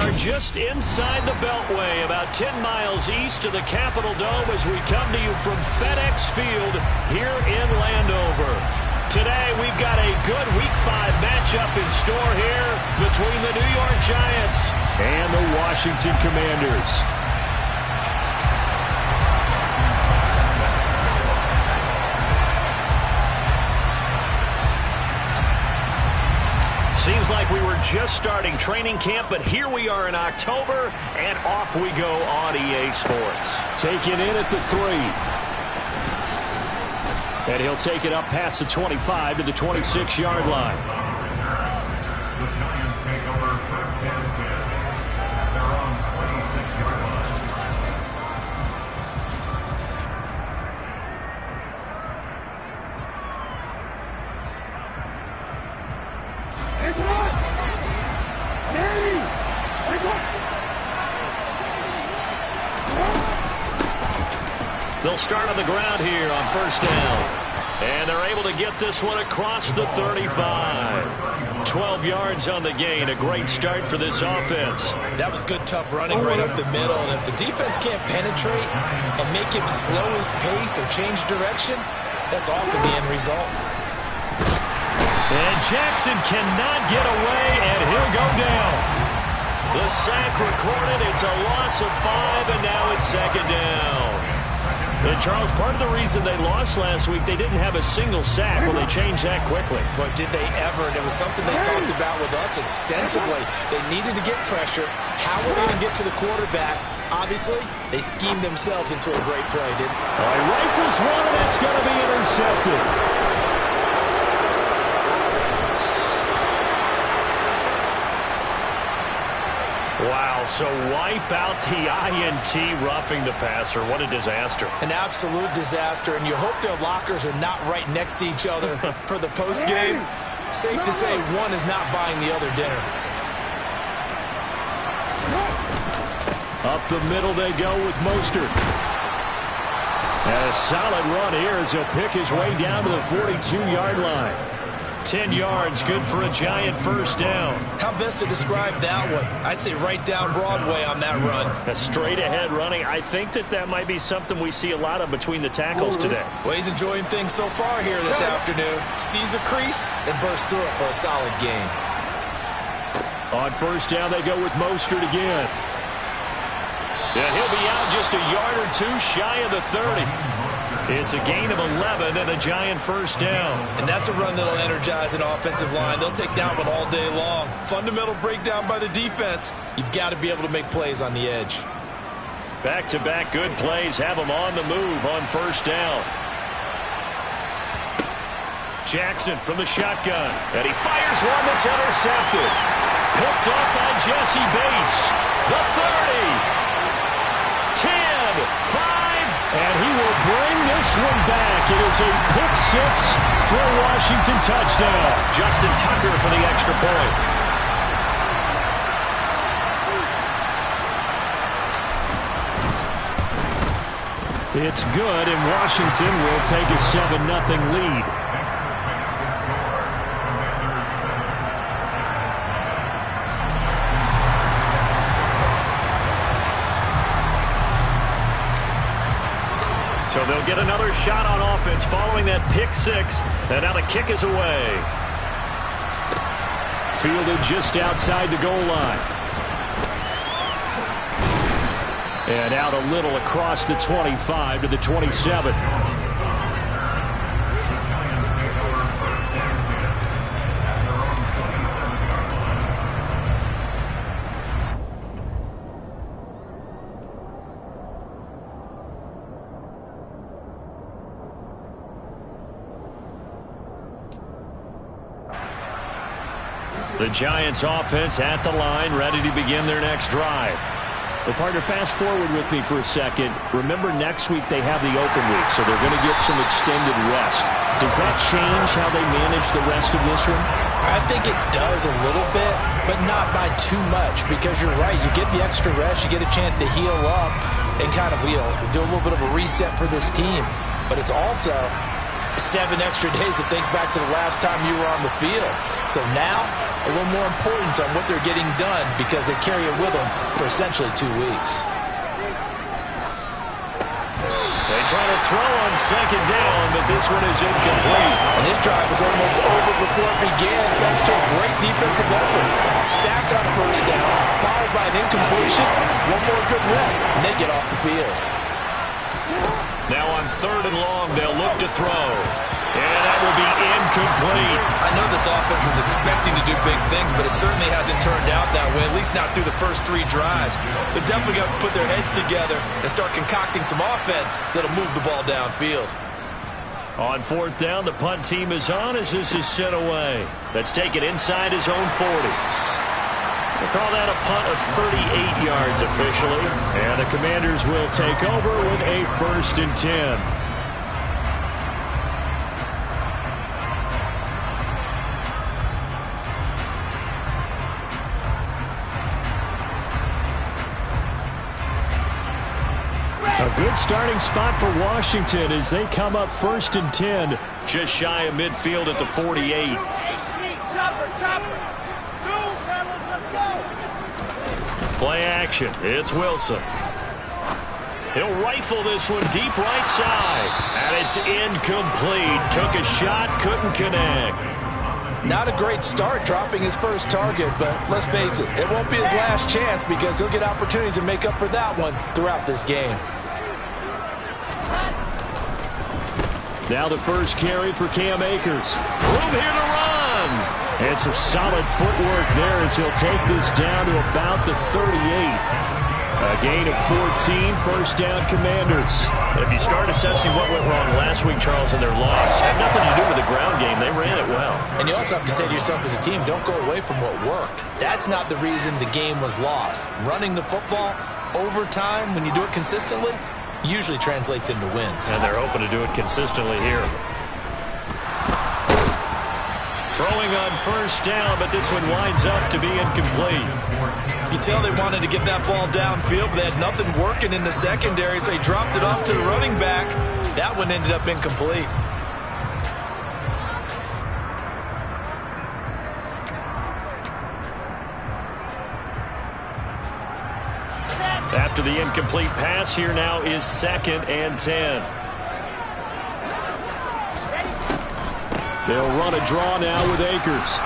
are just inside the Beltway, about 10 miles east of the Capitol Dome as we come to you from FedEx Field here in Landover. Today, we've got a good Week 5 matchup in store here between the New York Giants and the Washington Commanders. Seems like we were just starting training camp, but here we are in October, and off we go on EA Sports. Taking in at the 3. And he'll take it up past the 25 to the 26-yard line. The Giants take over first and 10 at their own 26-yard line. They'll start on the ground here on first down. And they're able to get this one across the 35. 12 yards on the gain. A great start for this offense. That was good, tough running right up the middle. And if the defense can't penetrate and make him slow his pace or change direction, that's often the end result. And Jackson cannot get away, and he'll go down. The sack recorded. It's a loss of 5, and now it's second down. And Charles, part of the reason they lost last week, they didn't have a single sack. Well, they changed that quickly. But did they ever? And it was something they talked about with us extensively. They needed to get pressure. How were they going to get to the quarterback? Obviously, they schemed themselves into a great play, didn't they? All right, rifles one, and it's going to be intercepted. Wow, so wipe out the INT roughing the passer. What a disaster. An absolute disaster, and you hope their lockers are not right next to each other for the postgame. Safe to say one is not buying the other dinner. Up the middle they go with Mostert. And a solid run here as he'll pick his way down to the 42-yard line. 10 yards, good for a Giant first down. How best to describe that one? I'd say right down Broadway on that run. A straight-ahead running. I think that might be something we see a lot of between the tackles today. Well, he's enjoying things so far here this afternoon. Sees a crease and bursts through it for a solid gain. On first down, they go with Mostert again. And he'll be out just a yard or two shy of the 30. It's a gain of 11 and a Giant first down. And that's a run that'll energize an offensive line. They'll take that one all day long. Fundamental breakdown by the defense. You've got to be able to make plays on the edge. Back-to-back good plays have them on the move on first down. Jackson from the shotgun. And he fires one that's intercepted. Picked off by Jesse Bates. The 30. 10, 5. And he will bring this one back. It is a pick-6 for a Washington touchdown. Justin Tucker for the extra point. It's good, and Washington will take a 7-0 lead. So they'll get another shot on offense following that pick-6. And now the kick is away. Fielded just outside the goal line. And out a little across the 25 to the 27. The Giants offense at the line, ready to begin their next drive. Well, partner, fast forward with me for a second. Remember, next week they have the open week, so they're going to get some extended rest. Does that change how they manage the rest of this one? I think it does a little bit, but not by too much, because you're right. You get the extra rest, you get a chance to heal up and kind of, do a little bit of a reset for this team. But it's also 7 extra days to think back to the last time you were on the field. So now, a little more importance on what they're getting done because they carry it with them for essentially 2 weeks. They try to throw on second down, but this one is incomplete. And this drive was almost over before it began thanks to a great defensive effort. Sacked on first down, followed by an incompletion, one more good rep, and they get off the field. Now on 3rd and long, they'll look to throw. And that will be incomplete. I know this offense was expecting to do big things, but it certainly hasn't turned out that way, at least not through the first 3 drives. They're definitely going to put their heads together and start concocting some offense that'll move the ball downfield. On 4th down, the punt team is on as this is sent away. That's taken inside his own 40. We'll call that a punt of 38 yards officially. And the Commanders will take over with a 1st and 10. A good starting spot for Washington as they come up 1st and 10, just shy of midfield at the 48. Play action. It's Wilson. He'll rifle this one deep right side. And it's incomplete. Took a shot, couldn't connect. Not a great start dropping his first target, but let's face it, it won't be his last chance because he'll get opportunities to make up for that one throughout this game. Now the first carry for Cam Akers. Room here to run. And some solid footwork there as he'll take this down to about the 38. A gain of 14, 1st down Commanders. If you start assessing what went wrong last week, Charles, in their loss, it had nothing to do with the ground game. They ran it well. And you also have to say to yourself as a team, don't go away from what worked. That's not the reason the game was lost. Running the football over time, when you do it consistently, usually translates into wins. And they're hoping to do it consistently here. Throwing on 1st down, but this one winds up to be incomplete. You can tell they wanted to get that ball downfield, but they had nothing working in the secondary, so they dropped it off to the running back. That one ended up incomplete. After the incomplete pass, here now is 2nd and 10. They'll run a draw now with Akers.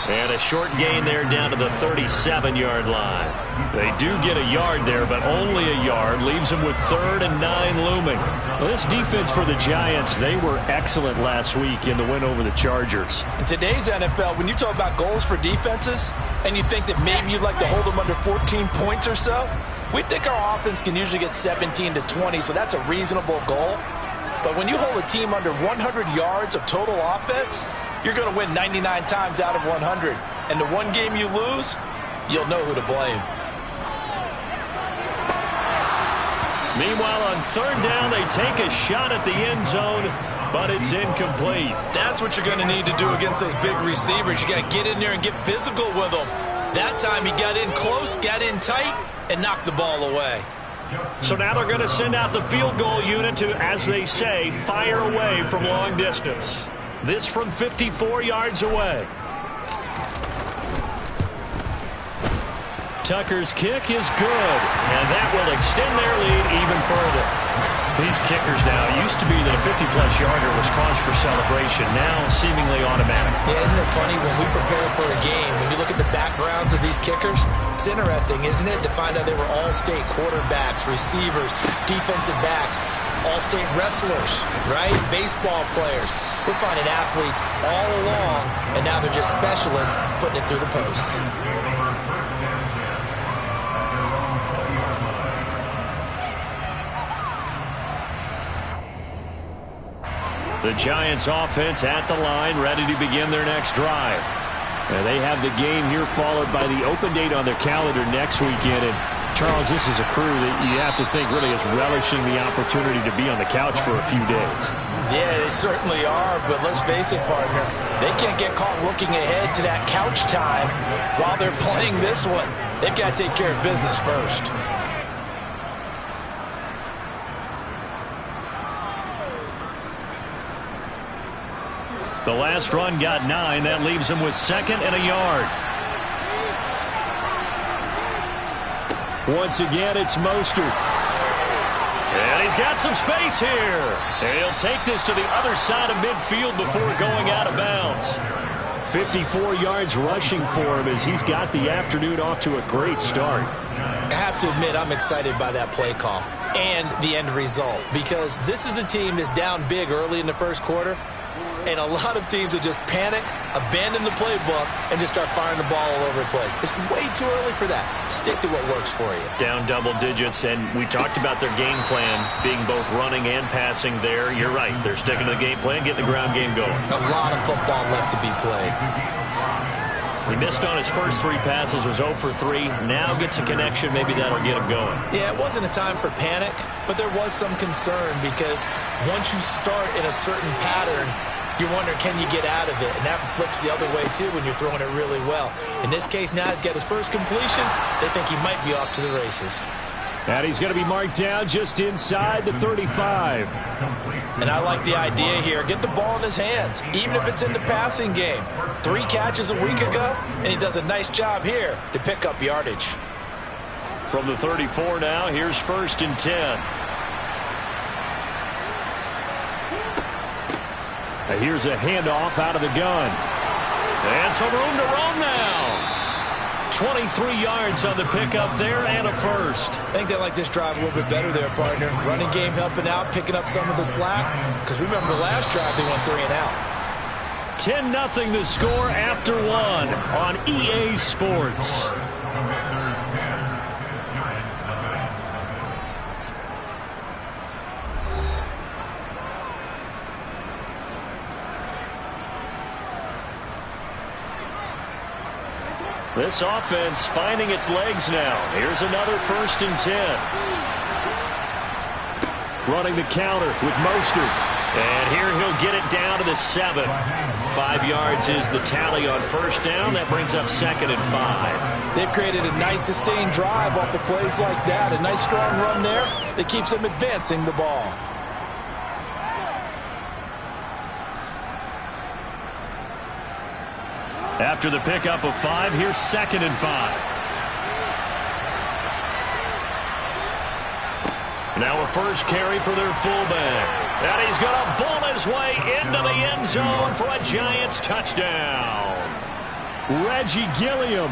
And a short gain there down to the 37-yard line. They do get a yard there, but only a yard. Leaves them with 3rd and 9 looming. Well, this defense for the Giants, they were excellent last week in the win over the Chargers. In today's NFL, when you talk about goals for defenses, and you think that maybe you'd like to hold them under 14 points or so, we think our offense can usually get 17 to 20, so that's a reasonable goal. But when you hold a team under 100 yards of total offense, you're going to win 99 times out of 100. And the one game you lose, you'll know who to blame. Meanwhile, on 3rd down, they take a shot at the end zone, but it's incomplete. That's what you're going to need to do against those big receivers. You got to get in there and get physical with them. That time he got in close, got in tight, and knocked the ball away. So now they're going to send out the field goal unit to, as they say, fire away from long distance. This from 54 yards away. Tucker's kick is good, and that will extend their lead even further. These kickers now, used to be that a 50-plus yarder was cause for celebration, now seemingly automatic. Yeah, isn't it funny when we prepare for a game, when you look at the backgrounds of these kickers, it's interesting, isn't it, to find out they were all-state quarterbacks, receivers, defensive backs, all-state wrestlers, right? Baseball players. We're finding athletes all along, and now they're just specialists putting it through the posts. The Giants offense at the line, ready to begin their next drive. And they have the game here followed by the open date on their calendar next weekend. And Charles, this is a crew that you have to think really is relishing the opportunity to be on the couch for a few days. Yeah, they certainly are, but let's face it, partner. They can't get caught looking ahead to that couch time while they're playing this one. They've got to take care of business first. The last run got 9. That leaves him with 2nd and a yard. Once again, it's Mostert. And he's got some space here. And he'll take this to the other side of midfield before going out of bounds. 54 yards rushing for him as he's got the afternoon off to a great start. I have to admit, I'm excited by that play call and the end result, because this is a team that's down big early in the first quarter, and a lot of teams will just panic, abandon the playbook, and just start firing the ball all over the place. It's way too early for that. Stick to what works for you. Down double digits, and we talked about their game plan being both running and passing there. You're right. They're sticking to the game plan, getting the ground game going. A lot of football left to be played. He missed on his first 3 passes, was 0 for 3. Now gets a connection. Maybe that'll get him going. Yeah, it wasn't a time for panic, but there was some concern because once you start in a certain pattern, you're wondering, can you get out of it? And that flips the other way, too, when you're throwing it really well. In this case, now he's got his first completion. They think he might be off to the races. And he's going to be marked down just inside the 35. And I like the idea here. Get the ball in his hands, even if it's in the passing game. 3 catches a week ago, and he does a nice job here to pick up yardage. From the 34 now, here's 1st and 10. Here's a handoff out of the gun. And some room to roam now. 23 yards on the pickup there and a first. I think they like this drive a little bit better there, partner. Running game helping out, picking up some of the slack. Because remember, the last drive they went 3 and out. 10-0 the score after 1 on EA Sports. This offense finding its legs now. Here's another 1st and 10. Running the counter with Mostert. And here he'll get it down to the 7. 5 yards is the tally on 1st down. That brings up 2nd and 5. They've created a nice sustained drive off of plays like that. A nice strong run there that keeps them advancing the ball. After the pickup of 5, here's 2nd and 5. Now a first carry for their fullback. And he's going to bull his way into the end zone for a Giants touchdown. Reggie Gilliam,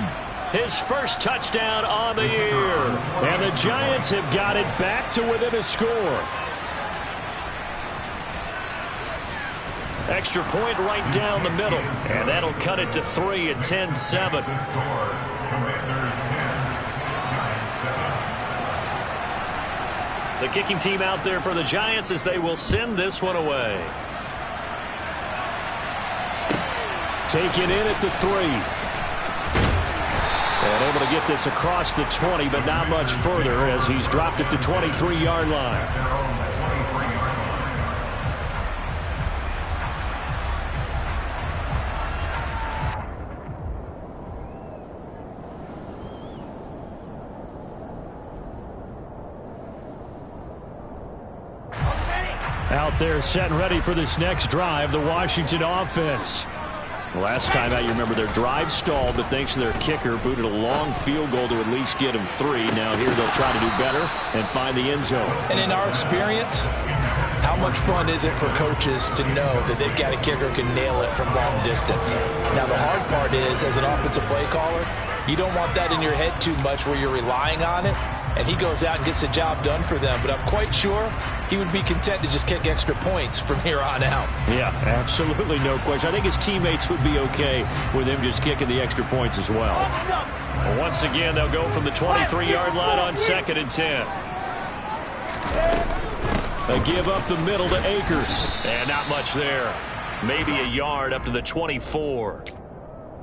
his first touchdown on the year. And the Giants have got it back to within a score. Extra point right down the middle. And that'll cut it to 3 at 10-7. The kicking team out there for the Giants as they will send this one away. Taken in at the 3. And able to get this across the 20, but not much further as he's dropped it to 23-yard line. Out there set and ready for this next drive, the Washington offense. Last time out, you remember their drive stalled, but thanks to their kicker, booted a long field goal to at least get them 3. Now here they'll try to do better and find the end zone. And in our experience, how much fun is it for coaches to know that they've got a kicker who can nail it from long distance? Now the hard part is, as an offensive play caller, you don't want that in your head too much where you're relying on it. And he goes out and gets the job done for them. But I'm quite sure he would be content to just kick extra points from here on out. Yeah, absolutely no question. I think his teammates would be okay with him just kicking the extra points as well. Once again, they'll go from the 23-yard line on 2nd and 10. They give up the middle to Akers. And not much there. Maybe a yard up to the 24.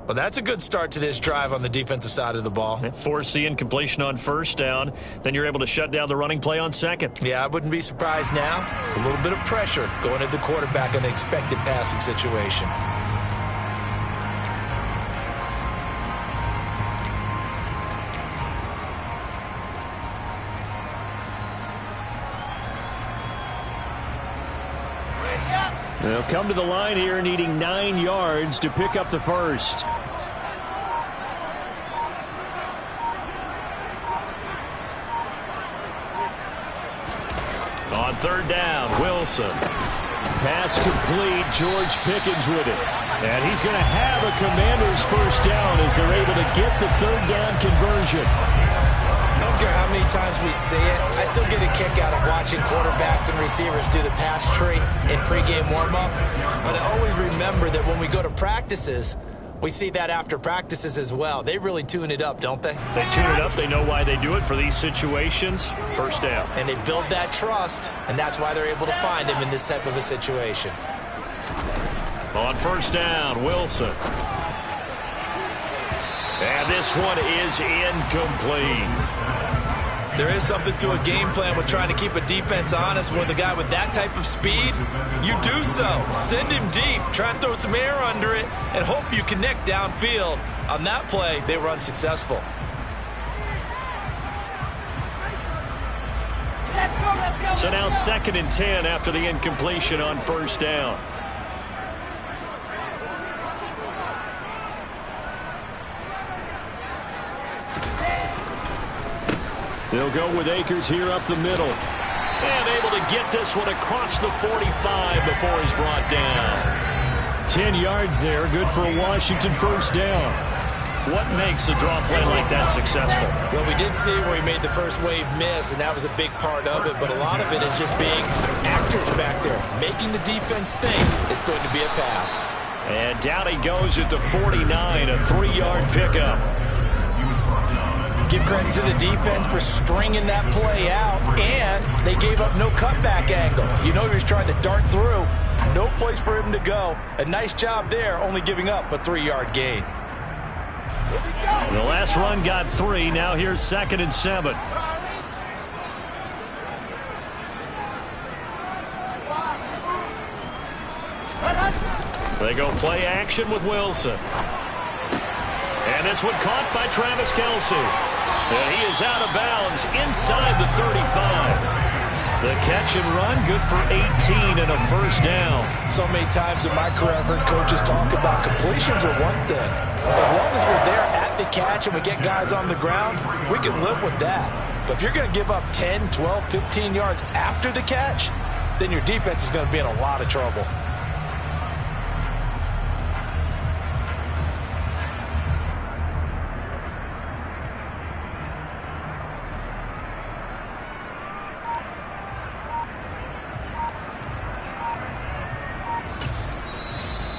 Well, that's a good start to this drive on the defensive side of the ball. Force the incompletion on 1st down. Then you're able to shut down the running play on 2nd. Yeah, I wouldn't be surprised now. A little bit of pressure going at the quarterback in an expected passing situation. They'll come to the line here needing 9 yards to pick up the first. On third down, Wilson. Pass complete. George Pickens with it. And he's going to have a Commanders first down as they're able to get the third down conversion. I don't care how many times we see it. I still get a kick out of watching quarterbacks and receivers do the pass tree in pregame warm-up. But I always remember that when we go to practices, we see that after practices as well. They really tune it up, don't they? They tune it up. They know why they do it for these situations. First down. And they build that trust, and that's why they're able to find him in this type of a situation. On first down, Wilson. And this one is incomplete. There is something to a game plan with trying to keep a defense honest. With a guy with that type of speed, you do so. Send him deep. Try and throw some air under it and hope you connect downfield. On that play, they were unsuccessful. Let's go. So now 2nd and 10 after the incompletion on first down. They'll go with Akers here up the middle. And able to get this one across the 45 before he's brought down. 10 yards there, good for a Washington first down. What makes a draw play like that successful? Well, we did see where he made the first wave miss, and that was a big part of it. But a lot of it is just being actors back there, making the defense think it's going to be a pass. And down he goes at the 49, a 3-yard pickup. Give credit to the defense for stringing that play out, and they gave up no cutback angle. You know he was trying to dart through. No place for him to go. A nice job there, only giving up a 3-yard gain. The last run got 3. Now here's 2nd and 7. They go play action with Wilson. And this one caught by Travis Kelce. And he is out of bounds inside the 35. The catch and run, good for 18 and a first down. So many times in my career, I've heard coaches talk about completions are one thing. As long as we're there at the catch and we get guys on the ground, we can live with that. But if you're going to give up 10, 12, 15 yards after the catch, then your defense is going to be in a lot of trouble.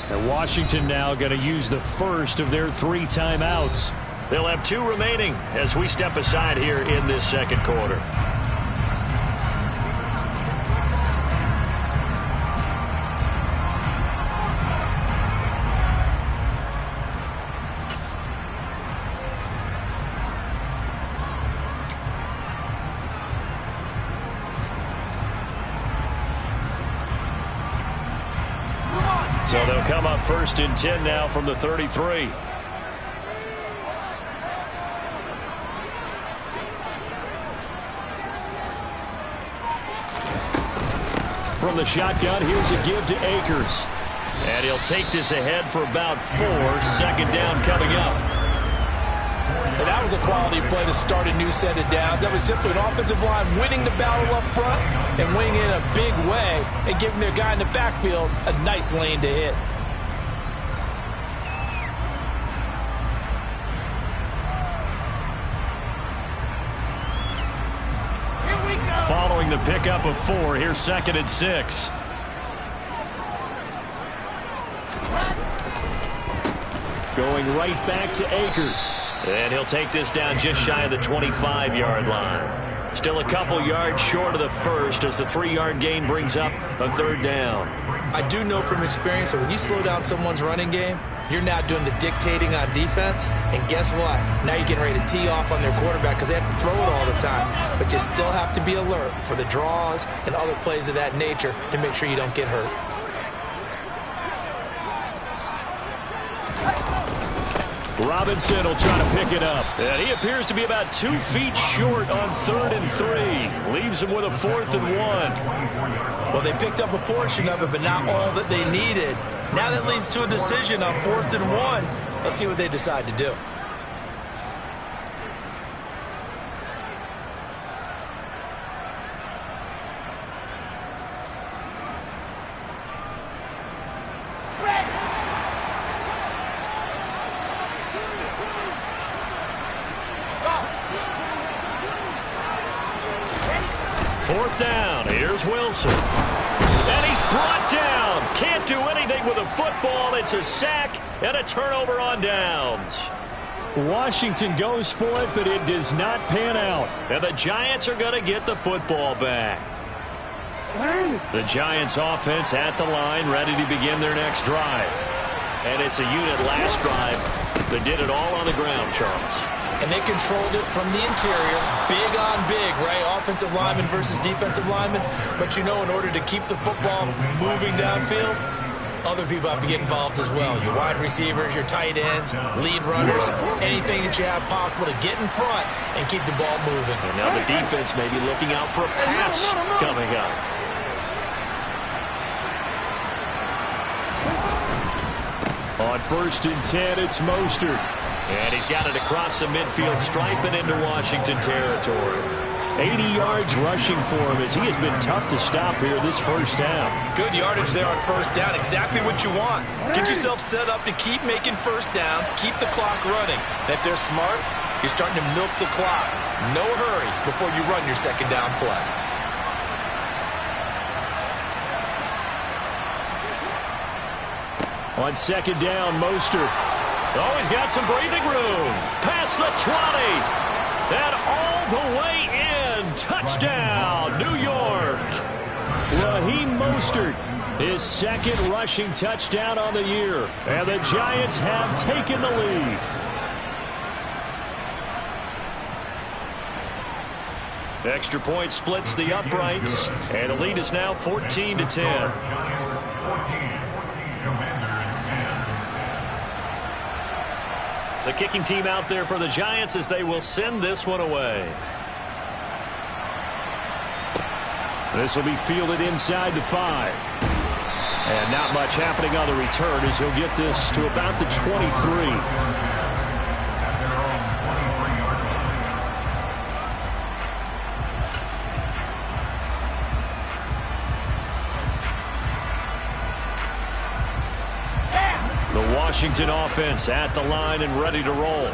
And Washington now going to use the first of their 3 timeouts. They'll have 2 remaining as we step aside here in this second quarter. So they'll come up 1st and 10 now from the 33. From the shotgun, here's a give to Akers. And he'll take this ahead for about 4. 2nd down coming up. And that was a quality play to start a new set of downs. That was simply an offensive line winning the battle up front and winning in a big way and giving their guy in the backfield a nice lane to hit. Following the pickup of 4, here's 2nd and 6. Going right back to Akers. And he'll take this down just shy of the 25-yard line. Still a couple yards short of the first as the 3-yard gain brings up a 3rd down. I do know from experience that when you slow down someone's running game, you're now doing the dictating on defense. And guess what? Now you're getting ready to tee off on their quarterback because they have to throw it all the time. But you still have to be alert for the draws and other plays of that nature to make sure you don't get hurt. Robinson will try to pick it up. And he appears to be about 2 feet short on 3rd and 3. Leaves him with a 4th and 1. Well, they picked up a portion of it, but not all that they needed. Now that leads to a decision on 4th and 1. Let's see what they decide to do. Wilson. And he's brought down. Can't do anything with a football. It's a sack and a turnover on downs. Washington goes for it, but it does not pan out. And the Giants are going to get the football back. The Giants offense at the line, ready to begin their next drive. And it's a unit last drive that did it all on the ground, Charles. And they controlled it from the interior, big on big, right? Offensive lineman versus defensive lineman. But you know, in order to keep the football moving downfield, other people have to get involved as well. Your wide receivers, your tight ends, lead runners, anything that you have possible to get in front and keep the ball moving. And now the defense may be looking out for a pass coming up. On 1st and 10, it's Mostert. And he's got it across the midfield stripe and into Washington territory. 80 yards rushing for him as he has been tough to stop here this first half. Good yardage there on 1st down. Exactly what you want. Get yourself set up to keep making 1st downs, keep the clock running. And if they're smart, you're starting to milk the clock. No hurry before you run your 2nd down play. On 2nd down, Mostert. Oh, he's got some breathing room. Past the 20. And all the way in. Touchdown, New York. Raheem Mostert, his 2nd rushing touchdown on the year. And the Giants have taken the lead. Extra point splits the uprights. And the lead is now 14-10. The kicking team out there for the Giants as they will send this one away. This will be fielded inside the 5. And not much happening on the return as he'll get this to about the 23. Washington offense at the line and ready to roll.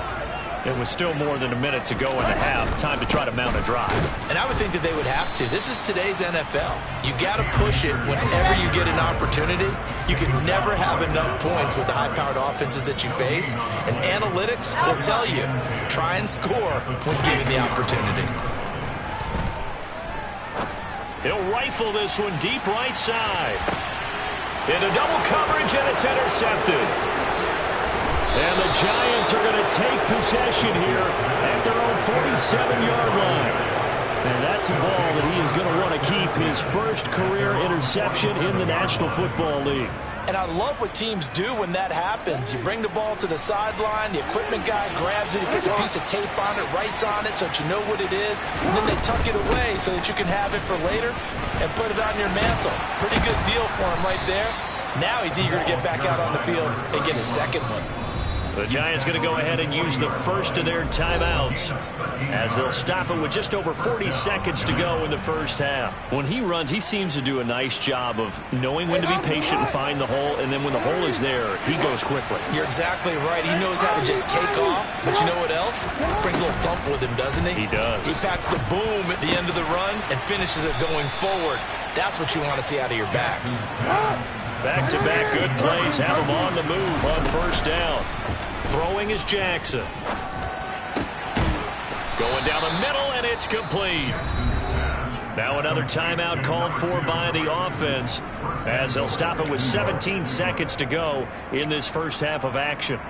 It was still more than a minute to go in the half. Time to try to mount a drive. And I would think that they would have to. This is today's NFL. You got to push it whenever you get an opportunity. You can never have enough points with the high-powered offenses that you face. And analytics will tell you, try and score when given the opportunity. He'll rifle this one deep right side. Into double coverage, and it's intercepted. And the Giants are going to take possession here at their own 47-yard line. And that's a ball that he is going to want to keep, his first career interception in the National Football League. And I love what teams do when that happens. You bring the ball to the sideline, the equipment guy grabs it, he puts a piece of tape on it, writes on it so that you know what it is, and then they tuck it away so that you can have it for later and put it on your mantle. Pretty good deal for him right there. Now he's eager to get back out on the field and get his 2nd one. The Giants going to go ahead and use the first of their timeouts as they'll stop it with just over 40 seconds to go in the first half. When he runs, he seems to do a nice job of knowing when to be patient and find the hole, and then when the hole is there, he goes quickly. You're exactly right. He knows how to just take off, but you know what else? Brings a little thump with him, doesn't he? He does. He packs the boom at the end of the run and finishes it going forward. That's what you want to see out of your backs. Back-to-back good plays have him on the move on first down. Throwing is Jackson. Going down the middle, and it's complete. Now another timeout called for by the offense as they'll stop it with 17 seconds to go in this first half of action.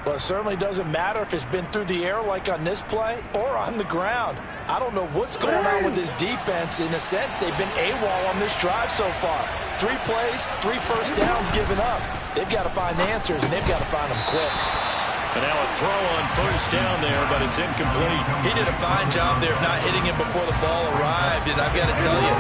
Well, it certainly doesn't matter if it's been through the air like on this play or on the ground. I don't know what's going on with this defense. In a sense, they've been AWOL on this drive so far. 3 plays, 3 first downs given up. They've got to find answers, and they've got to find them quick. And now a throw on first down there, but it's incomplete. He did a fine job there of not hitting him before the ball arrived. And I've got to tell you,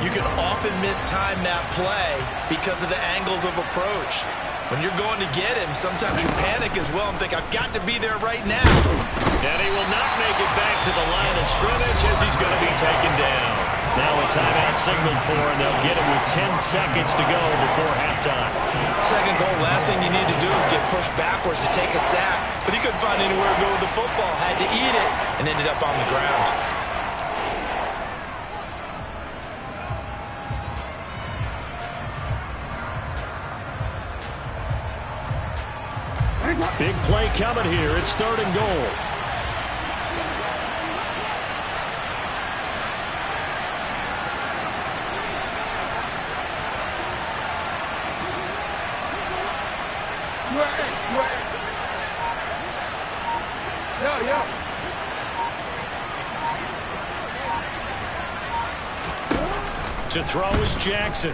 you can often mistime that play because of the angles of approach. When you're going to get him, sometimes you panic as well and think, I've got to be there right now. And he will not make it back to the line of scrimmage as he's going to be taken down. Now a timeout signaled for, and they'll get him with 10 seconds to go before halftime. Second goal, last thing you need to do is get pushed backwards to take a sack. But he couldn't find anywhere to go with the football, had to eat it, and ended up on the ground. Big play coming here. It's 3rd and goal. To throw is Jackson.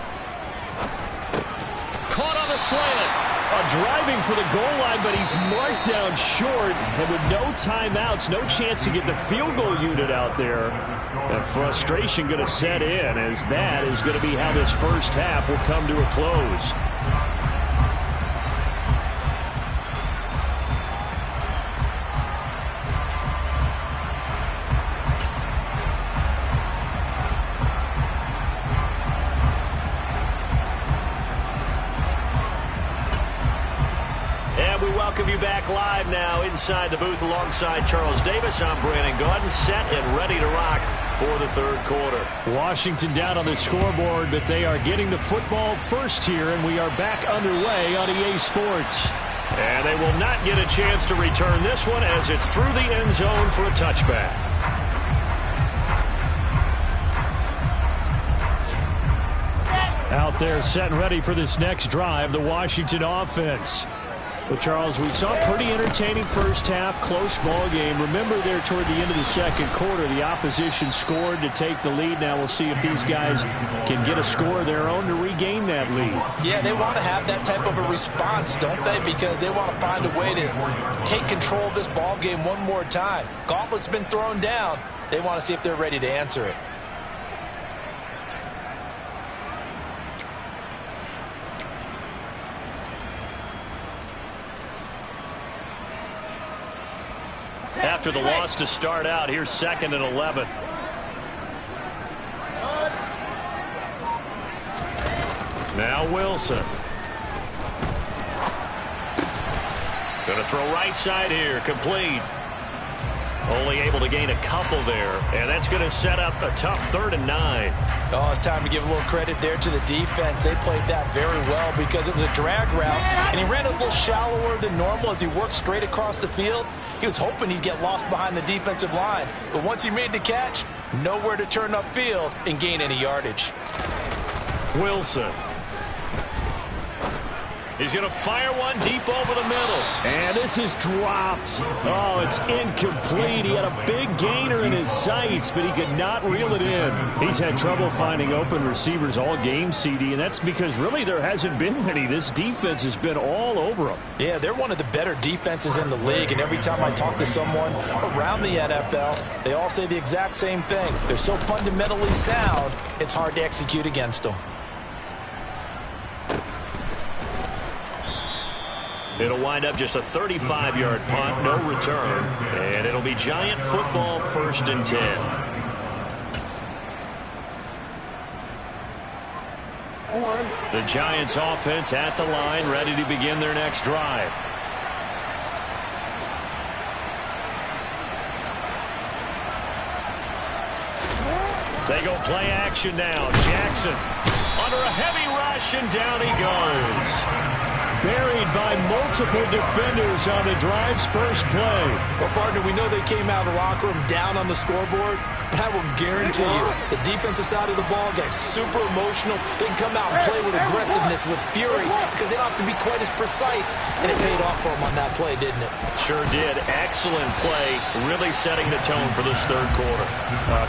Caught on the slant. Driving for the goal line, but he's marked down short. And with no timeouts, no chance to get the field goal unit out there. And frustration going to set in, as that is going to be how this first half will come to a close. Welcome you back live now inside the booth alongside Charles Davis. I'm Brandon Gaudin, set and ready to rock for the 3rd quarter. Washington down on the scoreboard, but they are getting the football first here, and we are back underway on EA Sports. And they will not get a chance to return this one as it's through the end zone for a touchback. Out there set and ready for this next drive, the Washington offense. Well, Charles, we saw a pretty entertaining first half, close ball game. Remember there toward the end of the second quarter, the opposition scored to take the lead. Now we'll see if these guys can get a score of their own to regain that lead. Yeah, they want to have that type of a response, don't they? Because they want to find a way to take control of this ball game one more time. Gauntlet's been thrown down. They want to see if they're ready to answer it. After the loss to start out, here's 2nd and 11. Now Wilson. Going to throw right side here, complete. Only able to gain a couple there, and that's going to set up a tough 3rd and 9. Oh, it's time to give a little credit there to the defense. They played that very well because it was a drag route, and he ran a little shallower than normal as he worked straight across the field. He was hoping he'd get lost behind the defensive line, but once he made the catch, nowhere to turn upfield and gain any yardage. Wilson. He's going to fire one deep over the middle. And this is dropped. Oh, it's incomplete. He had a big gainer in his sights, but he could not reel it in. He's had trouble finding open receivers all game, CD, and that's because really there hasn't been many. This defense has been all over him. Yeah, they're one of the better defenses in the league, and every time I talk to someone around the NFL, they all say the exact same thing. They're so fundamentally sound, it's hard to execute against them. It'll wind up just a 35-yard punt, no return, and it'll be Giant football 1st and 10. The Giants offense at the line, ready to begin their next drive. They go play action now. Jackson under a heavy rush, and down he goes. Buried by multiple defenders on the drive's first play. Well, partner, we know they came out of the locker room down on the scoreboard, but I will guarantee you the defensive side of the ball got super emotional. They can come out and play with aggressiveness, with fury, because they don't have to be quite as precise, and it paid off for them on that play, didn't it? Sure did. Excellent play, really setting the tone for this 3rd quarter.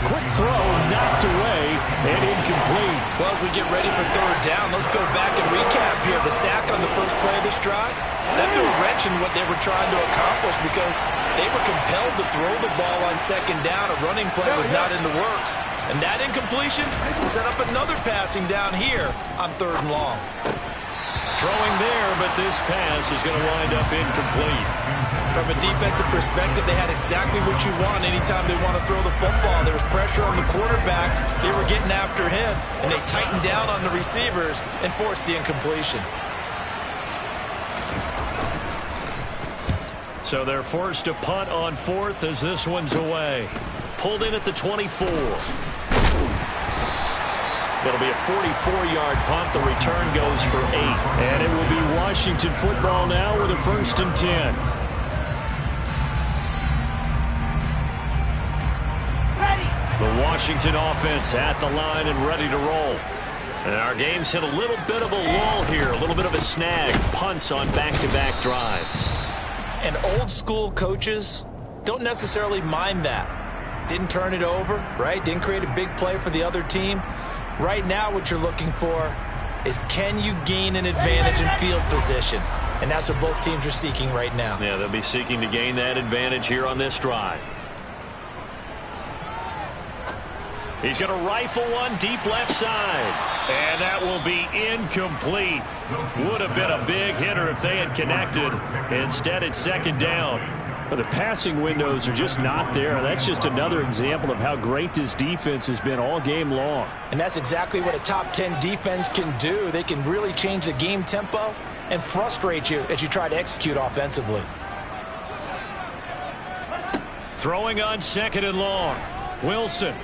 Quick throw, knocked away, and incomplete. Well, as we get ready for 3rd down, let's go back and recap here. The sack on the first play of this drive, that threw a wrench in what they were trying to accomplish because they were compelled to throw the ball on second down. A running play was not in the works. And that incompletion set up another passing down here on 3rd and long. Throwing there, but this pass is going to wind up incomplete. From a defensive perspective, they had exactly what you want anytime they want to throw the football. There was pressure on the quarterback. They were getting after him, and they tightened down on the receivers and forced the incompletion. So they're forced to punt on 4th as this one's away. Pulled in at the 24. It'll be a 44-yard punt. The return goes for 8. And it will be Washington football now with a 1st and 10. The Washington offense at the line and ready to roll. And our game's hit a little bit of a lull here, a little bit of a snag. Punts on back-to-back drives. And old-school coaches don't necessarily mind that. Didn't turn it over, right? Didn't create a big play for the other team. Right now what you're looking for is can you gain an advantage in field position? And that's what both teams are seeking right now. Yeah, they'll be seeking to gain that advantage here on this drive. He's going to rifle one deep left side. And that will be incomplete. Would have been a big hitter if they had connected. Instead, it's 2nd down. But the passing windows are just not there. That's just another example of how great this defense has been all game long. And that's exactly what a top 10 defense can do. They can really change the game tempo and frustrate you as you try to execute offensively. Throwing on 2nd and long. Wilson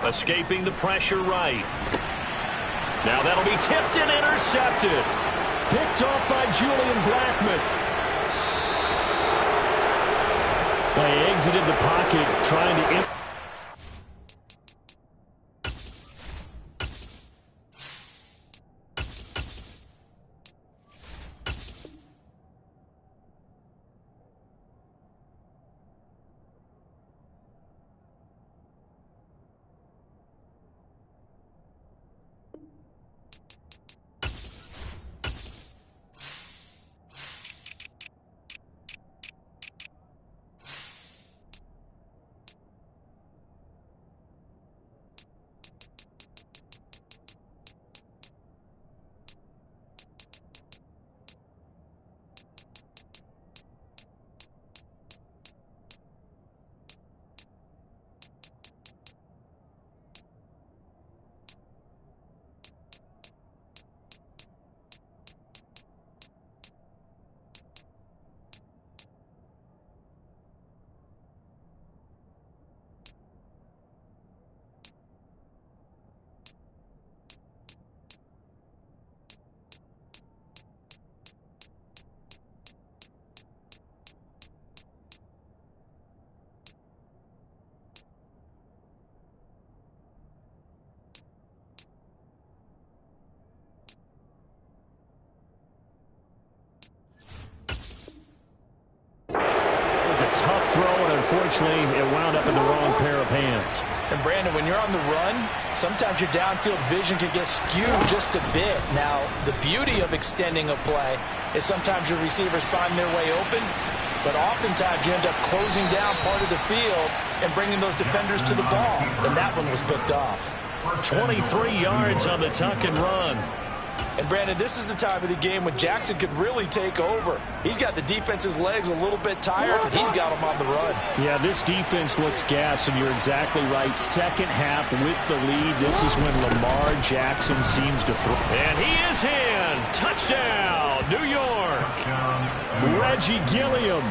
escaping the pressure right. Now that'll be tipped and intercepted. Picked off by Julian Blackmon. They exited the pocket trying to... Unfortunately, it wound up in the wrong pair of hands. And Brandon, when you're on the run, sometimes your downfield vision can get skewed just a bit. Now, the beauty of extending a play is sometimes your receivers find their way open, but oftentimes you end up closing down part of the field and bringing those defenders to the ball. And that one was picked off. 23 yards on the tuck and run. And, Brandon, this is the time of the game when Jackson could really take over. He's got the defense's legs a little bit tired, but he's got them on the run. Yeah, this defense looks gassed, and you're exactly right. Second half with the lead. This is when Lamar Jackson seems to throw. And he is in. Touchdown, New York. Reggie Gilliam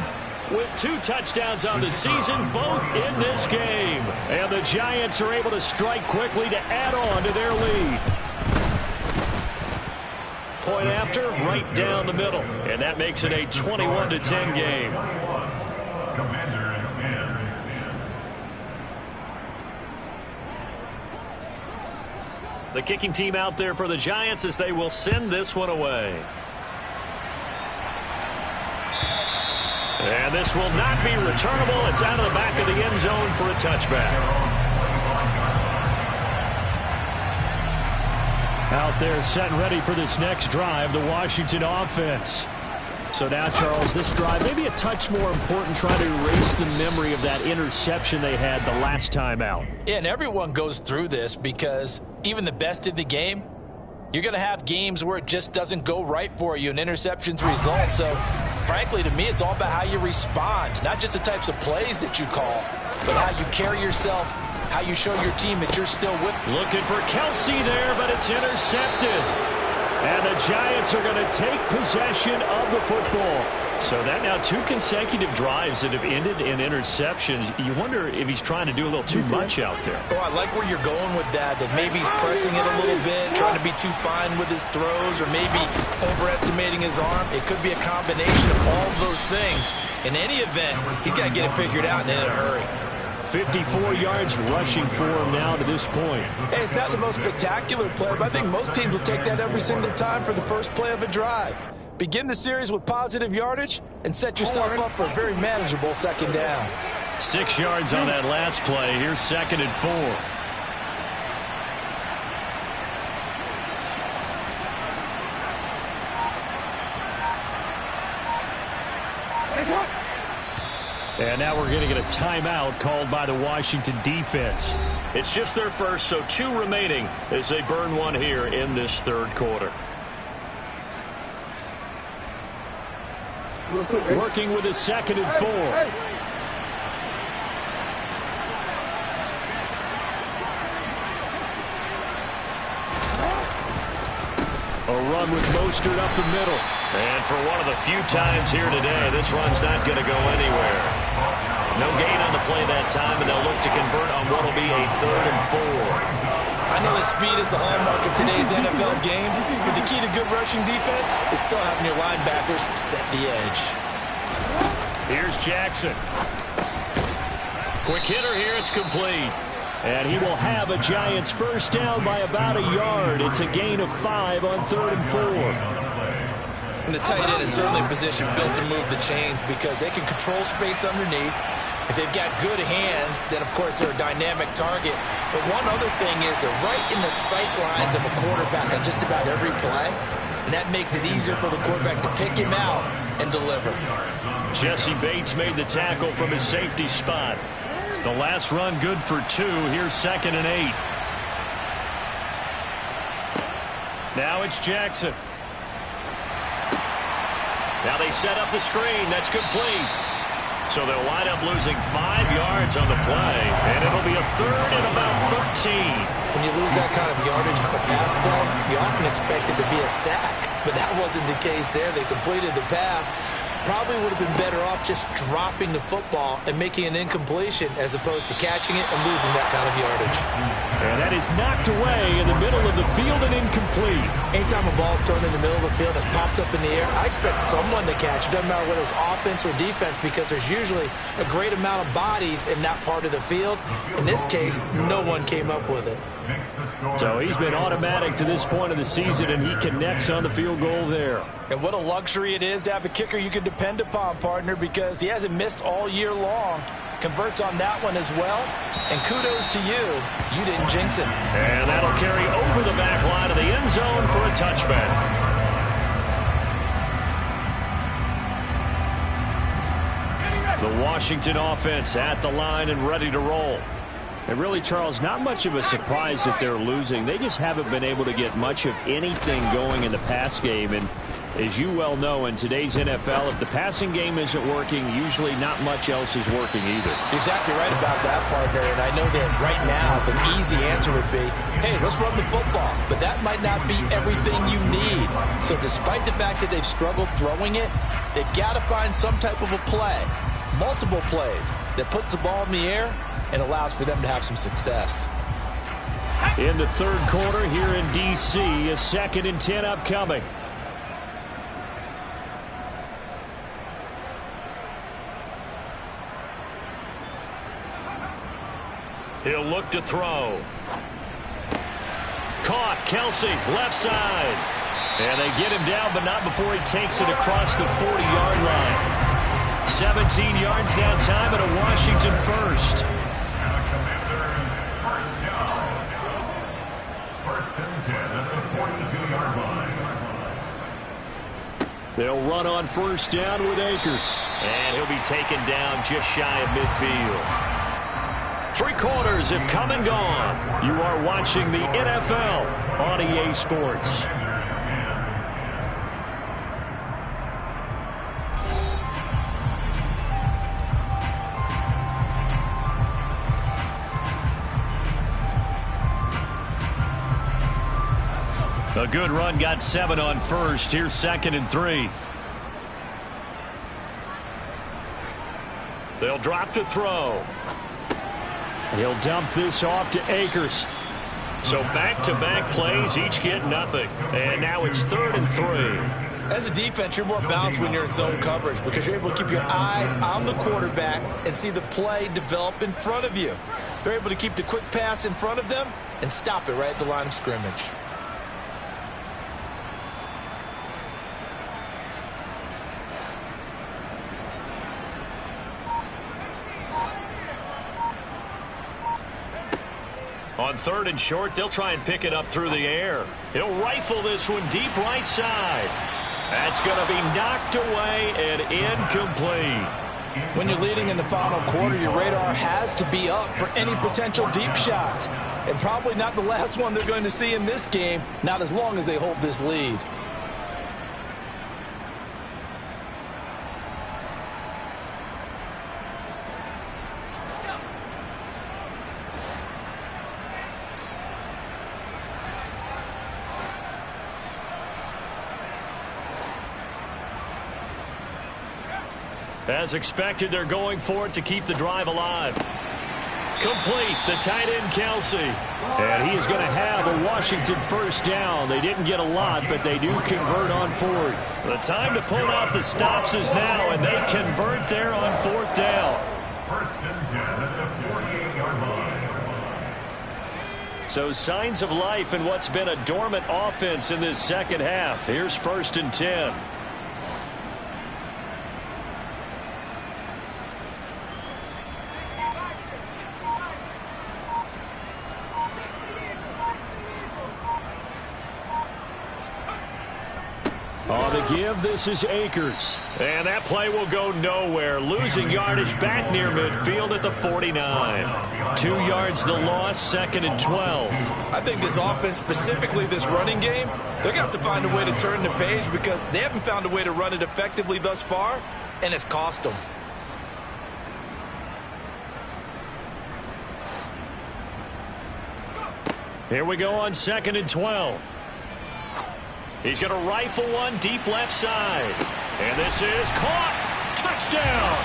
with 2 touchdowns on the season, both in this game. And the Giants are able to strike quickly to add on to their lead. Point after, right down the middle. And that makes it a 21-10 game. Commanders 10. The kicking team out there for the Giants as they will send this one away. And this will not be returnable. It's out of the back of the end zone for a touchback. Out there set and ready for this next drive, the Washington offense. So now, Charles, this drive maybe a touch more important, trying to erase the memory of that interception they had the last time out. Yeah, and everyone goes through this because even the best in the game, you're going to have games where it just doesn't go right for you and interceptions result. So, frankly, to me, it's all about how you respond, not just the types of plays that you call, but how you carry yourself, how you show your team that you're still with. Looking for Kelsey there, but it's intercepted. And the Giants are going to take possession of the football. So that now 2 consecutive drives that have ended in interceptions. You wonder if he's trying to do a little too much out there. Oh, I like where you're going with that maybe he's pressing it a little bit, trying to be too fine with his throws, or maybe overestimating his arm. It could be a combination of all of those things. In any event, he's got to get it figured out and in a hurry. 54 yards rushing for him now to this point. Hey, it's not the most spectacular play, but I think most teams will take that every single time for the first play of a drive. Begin the series with positive yardage and set yourself up for a very manageable second down. 6 yards on that last play. Here's 2nd and 4. And now we're going to get a timeout called by the Washington defense. It's just their first, so 2 remaining as they burn one here in this third quarter. Working with a 2nd and 4. A run with Mostert up the middle. And for one of the few times here today, this run's not going to go anywhere. No gain on the play that time, and they'll look to convert on what will be a 3rd and 4. I know that speed is the hallmark of today's NFL game, but the key to good rushing defense is still having your linebackers set the edge. Here's Jackson. Quick hitter here, it's complete. And he will have a Giants first down by about a yard. It's a gain of 5 on 3rd and 4. And the tight end is certainly a position built to move the chains because they can control space underneath. If they've got good hands, then, of course, they're a dynamic target. But one other thing is they're right in the sight lines of a quarterback on just about every play. And that makes it easier for the quarterback to pick him out and deliver. Jesse Bates made the tackle from his safety spot. The last run good for 2. Here's 2nd and 8. Now it's Jackson. Now they set up the screen. That's complete. So they'll wind up losing 5 yards on the play, and it'll be a 3rd and about 13. When you lose that kind of yardage on a pass play, you often expect it to be a sack, but that wasn't the case there. They completed the pass. Probably would have been better off just dropping the football and making an incompletion as opposed to catching it and losing that kind of yardage. And that is knocked away in the middle of the field and incomplete. Anytime a ball's thrown in the middle of the field that's popped up in the air, I expect someone to catch. It doesn't matter whether it's offense or defense because there's usually a great amount of bodies in that part of the field. In this case, no one came up with it. So he's been automatic to this point of the season, and he connects on the field goal there. And what a luxury it is to have a kicker you can depend upon, partner, because he hasn't missed all year long. Converts on that one as well. And kudos to you. You didn't jinx it. And that'll carry over the back line of the end zone for a touchback. The Washington offense at the line and ready to roll. And really, Charles, not much of a surprise that they're losing. They just haven't been able to get much of anything going in the pass game. And as you well know, in today's NFL, if the passing game isn't working, usually not much else is working either. You're exactly right about that, partner. And I know that right now the easy answer would be, hey, let's run the football. But that might not be everything you need. So despite the fact that they've struggled throwing it, they've got to find some type of a play, multiple plays, that puts the ball in the air and allows for them to have some success. In the third quarter here in D.C., a 2nd and 10 upcoming. He'll look to throw. Caught, Kelsey, left side. And they get him down, but not before he takes it across the 40-yard line. 17 yards that time and a Washington first. They'll run on first down with Akers. And he'll be taken down just shy of midfield. 3 quarters have come and gone. You are watching the NFL on EA Sports. A good run, got 7 on first. Here's 2nd and 3. They'll drop to throw. He'll dump this off to Akers. So back-to-back plays, each get nothing. And now it's 3rd and 3. As a defense, you're more balanced when you're in zone coverage because you're able to keep your eyes on the quarterback and see the play develop in front of you. They're able to keep the quick pass in front of them and stop it right at the line of scrimmage. On 3rd and short, they'll try and pick it up through the air. He'll rifle this one deep right side. That's going to be knocked away and incomplete. When you're leading in the final quarter, your radar has to be up for any potential deep shots. And probably not the last one they're going to see in this game, not as long as they hold this lead. As expected, they're going for it to keep the drive alive. Complete, the tight end, Kelsey. And he is going to have a Washington first down. They didn't get a lot, but they do convert on 4th. The time to pull out the stops is now, and they convert there on 4th down. 1st and 10 at the 48-yard line. So signs of life in what's been a dormant offense in this second half. Here's 1st and 10. On the give, this is Akers. And that play will go nowhere. Losing yardage back near midfield at the 49. 2 yards the loss, 2nd and 12. I think this offense, specifically this running game, they're going to have to find a way to turn the page because they haven't found a way to run it effectively thus far, and it's cost them. Here we go on 2nd and 12. He's going to rifle one deep left side. And this is caught. Touchdown.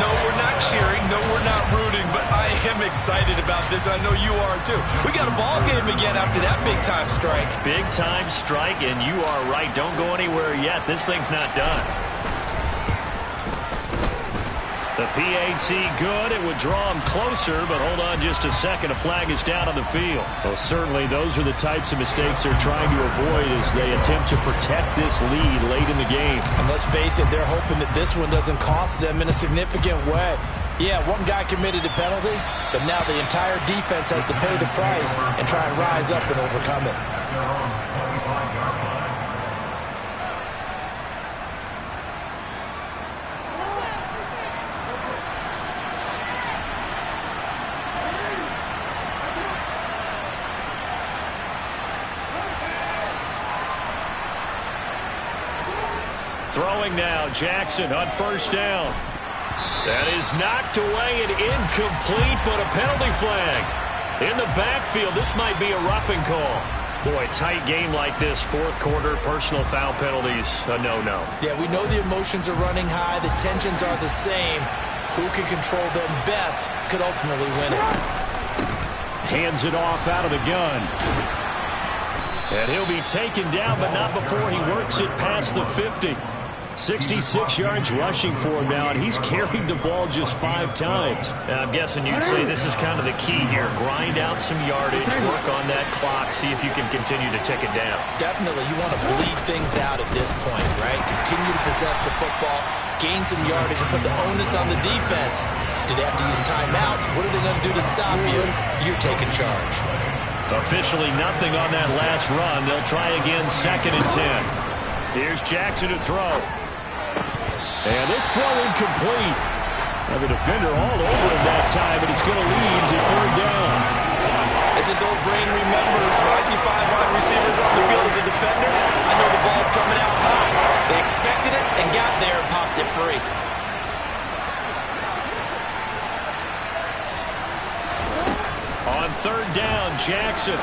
No, we're not cheering. No, we're not rooting. But I am excited about this. I know you are, too. We got a ball game again after that big-time strike. Big-time strike, and you are right. Don't go anywhere yet. This thing's not done. The PAT good. It would draw him closer, but hold on just a second. A flag is down on the field. Well, certainly those are the types of mistakes they're trying to avoid as they attempt to protect this lead late in the game. And let's face it, they're hoping that this one doesn't cost them in a significant way. Yeah, one guy committed a penalty, but now the entire defense has to pay the price and try and rise up and overcome it. Throwing now, Jackson on first down. That is knocked away and incomplete, but a penalty flag. In the backfield, this might be a roughing call. Boy, tight game like this, 4th quarter, personal foul penalties, a no-no. Yeah, we know the emotions are running high. The tensions are the same. Who can control them best could ultimately win it. Hands it off out of the gun. And he'll be taken down, but not before he works it past the 50. 66 yards rushing for him now, and he's carried the ball just 5 times. I'm guessing you'd say this is kind of the key here. Grind out some yardage, work on that clock, see if you can continue to tick it down. Definitely. You want to bleed things out at this point, right? Continue to possess the football, gain some yardage, and put the onus on the defense. Do they have to use timeouts? What are they going to do to stop you? You're taking charge. Officially nothing on that last run. They'll try again, 2nd and 10. Here's Jackson to throw. And this throw incomplete. And the defender all over him that time, and it's going to lead to third down. As his old brain remembers, when I see 5 wide receivers on the field as a defender, I know the ball's coming out high. They expected it and got there and popped it free. On third down, Jackson.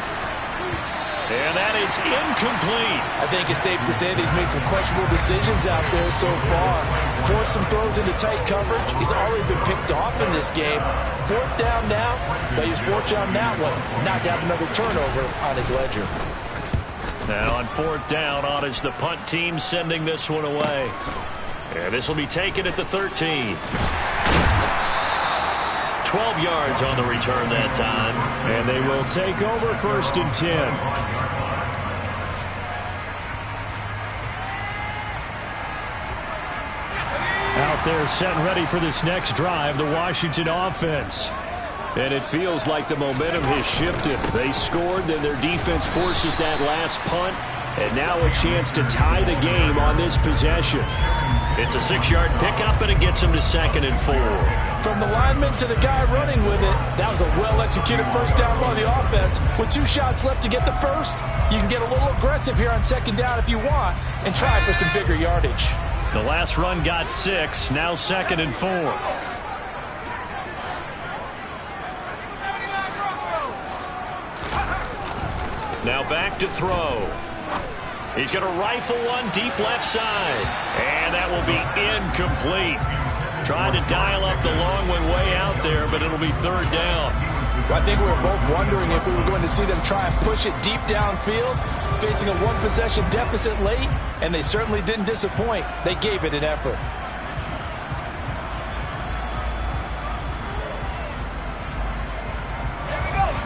And that is incomplete. I think it's safe to say that he's made some questionable decisions out there so far. Forced some throws into tight coverage. He's already been picked off in this game. Fourth down now, but he was fortunate on that one. Not to have another turnover on his ledger. Now on fourth down, on is the punt team sending this one away. And this will be taken at the 13. 12 yards on the return that time. And they will take over first and 10. Out there set and ready for this next drive, the Washington offense. And it feels like the momentum has shifted. They scored, then their defense forces that last punt. And now a chance to tie the game on this possession. It's a 6-yard pickup, and it gets him to 2nd and 4. From the lineman to the guy running with it, that was a well-executed first down by the offense. With 2 shots left to get the first, you can get a little aggressive here on 2nd down if you want and try for some bigger yardage. The last run got 6, now 2nd and 4. Now back to throw. He's going to rifle one deep left side. And that will be incomplete. Trying to dial up the long one way out there, but it'll be third down. I think we were both wondering if we were going to see them try and push it deep downfield, facing a 1-possession deficit late, and they certainly didn't disappoint. They gave it an effort.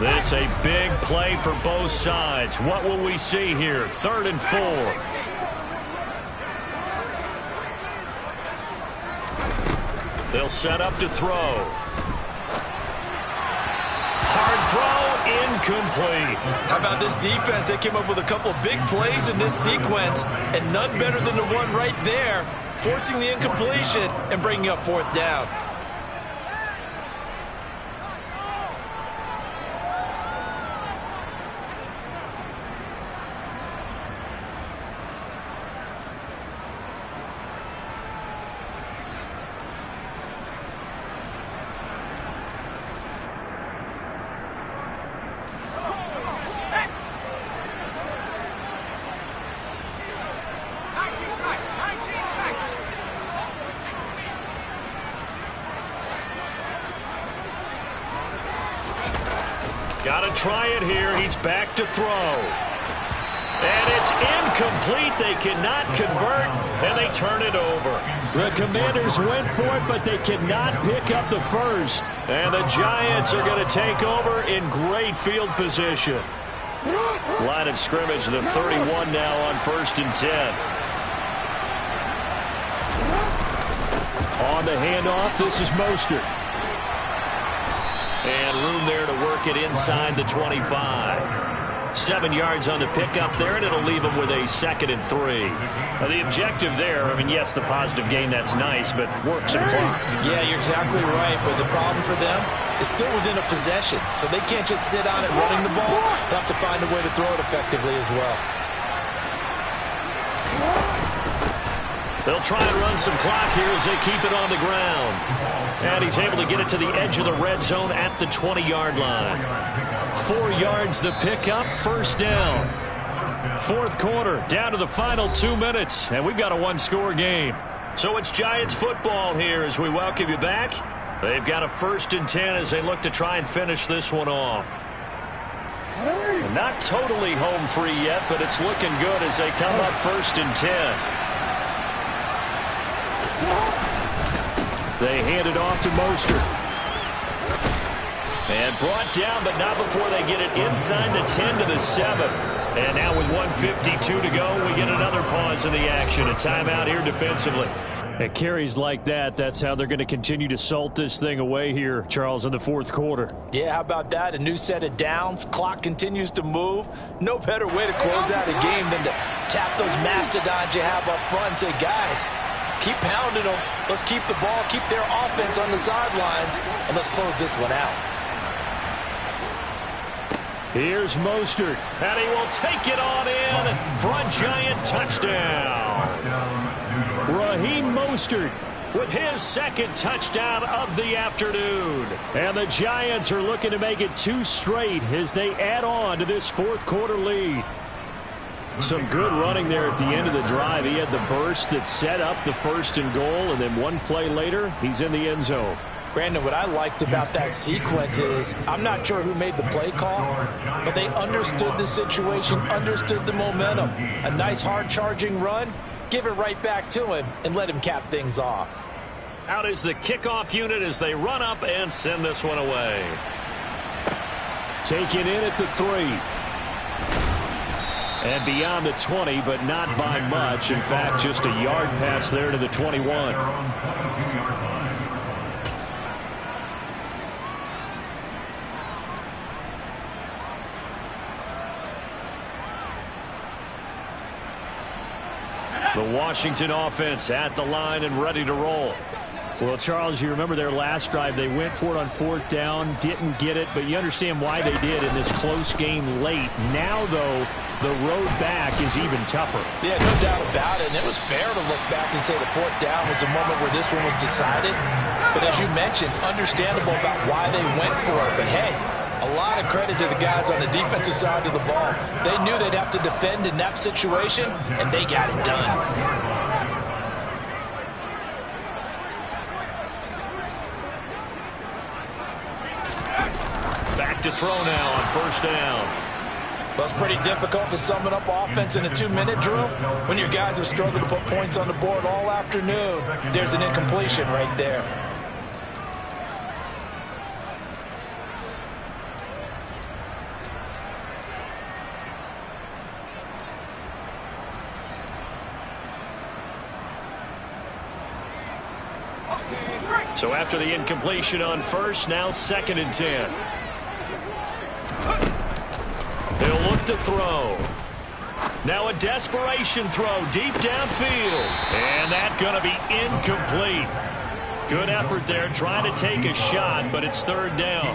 This a big play for both sides. What will we see here? 3rd and 4. They'll set up to throw. Hard throw, incomplete. How about this defense? They came up with a couple of big plays in this sequence, and none better than the one right there, forcing the incompletion and bringing up 4th down. Got to try it here. He's back to throw. And it's incomplete. They cannot convert, and they turn it over. The Commanders went for it, but they cannot pick up the first. And the Giants are going to take over in great field position. Line of scrimmage, the 31 now on 1st and 10. On the handoff, this is Mostert. And room there to work it inside the 25. 7 yards on the pickup there, and it'll leave them with a 2nd and 3. The objective there, I mean, yes, the positive gain, that's nice, but work some clock. Yeah, you're exactly right, but the problem for them is still within a possession, so they can't just sit on it running the ball. They'll have to find a way to throw it effectively as well. They'll try and run some clock here as they keep it on the ground. And he's able to get it to the edge of the red zone at the 20-yard line. 4 yards the pickup, 1st down. 4th quarter, down to the final 2 minutes, and we've got a 1-score game. So it's Giants football here as we welcome you back. They've got a 1st and 10 as they look to try and finish this one off. Not totally home free yet, but it's looking good as they come up 1st and 10. They hand it off to Mostert. And brought down, but not before they get it inside the 10 to the 7. And now with 1:52 to go, we get another pause in the action. A timeout here defensively. At carries like that, that's how they're going to continue to salt this thing away here, Charles, in the fourth quarter. Yeah, how about that? A new set of downs. Clock continues to move. No better way to close out a game than to tap those mastodons you have up front and say, guys, keep pounding them. Let's keep the ball, keep their offense on the sidelines, and let's close this one out. Here's Mostert, and he will take it on in for a Giant touchdown. Raheem Mostert with his second touchdown of the afternoon. And the Giants are looking to make it 2 straight as they add on to this fourth quarter lead. Some good running there at the end of the drive. He had the burst that set up the 1st and goal, and then one play later, he's in the end zone. Brandon, what I liked about that sequence is I'm not sure who made the play call, but they understood the situation, understood the momentum. A nice hard-charging run, give it right back to him, and let him cap things off. Out is the kickoff unit as they run up and send this one away. Taken in at the 3. And beyond the 20, but not by much. In fact, just a yard pass there to the 21. The Washington offense at the line and ready to roll. Well, Charles, you remember their last drive. They went for it on 4th down, didn't get it, but you understand why they did in this close game late. Now, though, the road back is even tougher. Yeah, no doubt about it. And it was fair to look back and say the 4th down was a moment where this one was decided. But as you mentioned, understandable about why they went for it. But, hey, a lot of credit to the guys on the defensive side of the ball. They knew they'd have to defend in that situation, and they got it done. Back to throw now on 1st down. Well, it's pretty difficult to sum it up offense in a 2-minute drill when your guys have struggled to put points on the board all afternoon. There's an incompletion right there. So after the incompletion on 1st, now 2nd and 10. They'll look to throw. Now a desperation throw deep downfield. And that's going to be incomplete. Good effort there trying to take a shot, but it's 3rd down.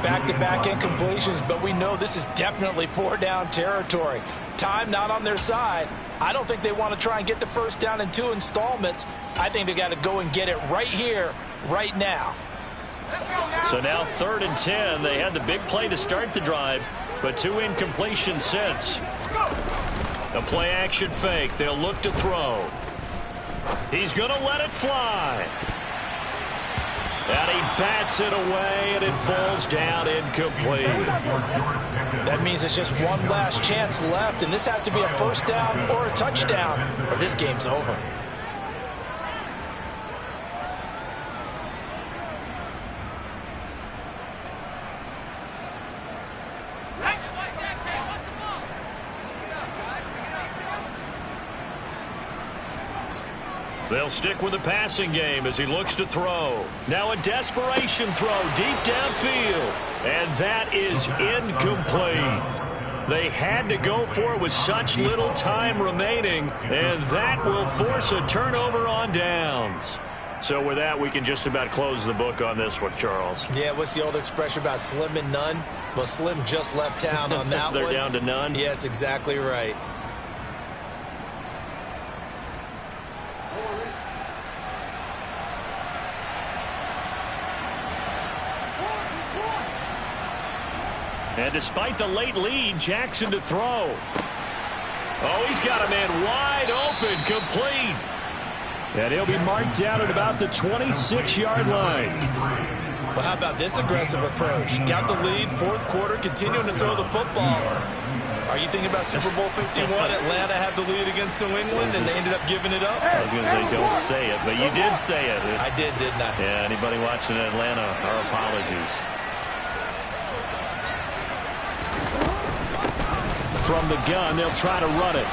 Back-to-back incompletions, but we know this is definitely 4-down territory. Time not on their side. I don't think they want to try and get the 1st down in 2 installments. I think they got to go and get it right here, right now. So now 3rd and 10. They had the big play to start the drive, but 2 incompletions since. A play-action fake. They'll look to throw. He's going to let it fly. And he bats it away, and it falls down incomplete. That means it's just one last chance left, and this has to be a 1st down or a touchdown, or this game's over. They'll stick with the passing game as he looks to throw. Now a desperation throw deep downfield. And that is incomplete. They had to go for it with such little time remaining. And that will force a turnover on downs. So with that, we can just about close the book on this one, Charles. Yeah, what's the old expression about slim and none? Well, Slim just left town on that They're one. down to none? Yes, exactly right. And despite the late lead, Jackson to throw. Oh, he's got a man wide open, complete. And he'll be marked down at about the 26-yard line. Well, how about this aggressive approach? Got the lead, 4th quarter, continuing to throw the football. Are you thinking about Super Bowl 51? Atlanta had the lead against New England, and they ended up giving it up? I was going to say, don't say it, but you did say it. I did, didn't I? Yeah, anybody watching Atlanta, our apologies. From the gun, they'll try to run it.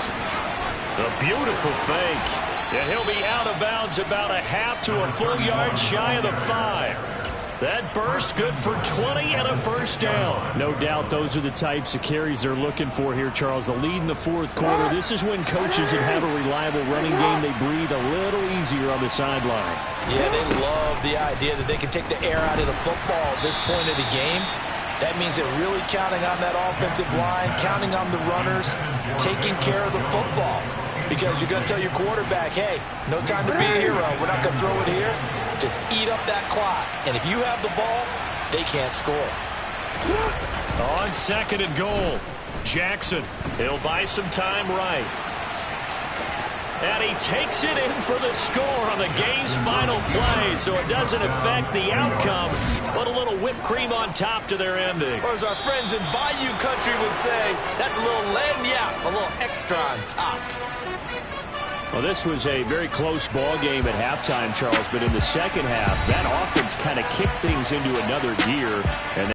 A beautiful fake. And he'll be out of bounds about a half to a full yard shy of the 5. That burst good for 20 and a first down. No doubt those are the types of carries they're looking for here, Charles. The lead in the fourth quarter. This is when coaches that have a reliable running game, they breathe a little easier on the sideline. Yeah, they love the idea that they can take the air out of the football at this point of the game. That means they're really counting on that offensive line, counting on the runners, taking care of the football. Because you're going to tell your quarterback, hey, no time to be a hero. We're not going to throw it here. Just eat up that clock. And if you have the ball, they can't score. On second and goal, Jackson. He'll buy some time right. And he takes it in for the score on the game's final play, so it doesn't affect the outcome, but a little whipped cream on top to their ending. Or as our friends in Bayou Country would say, that's a little lagniappe, a little extra on top. Well, this was a very close ball game at halftime, Charles, but in the second half, that offense kind of kicked things into another gear. And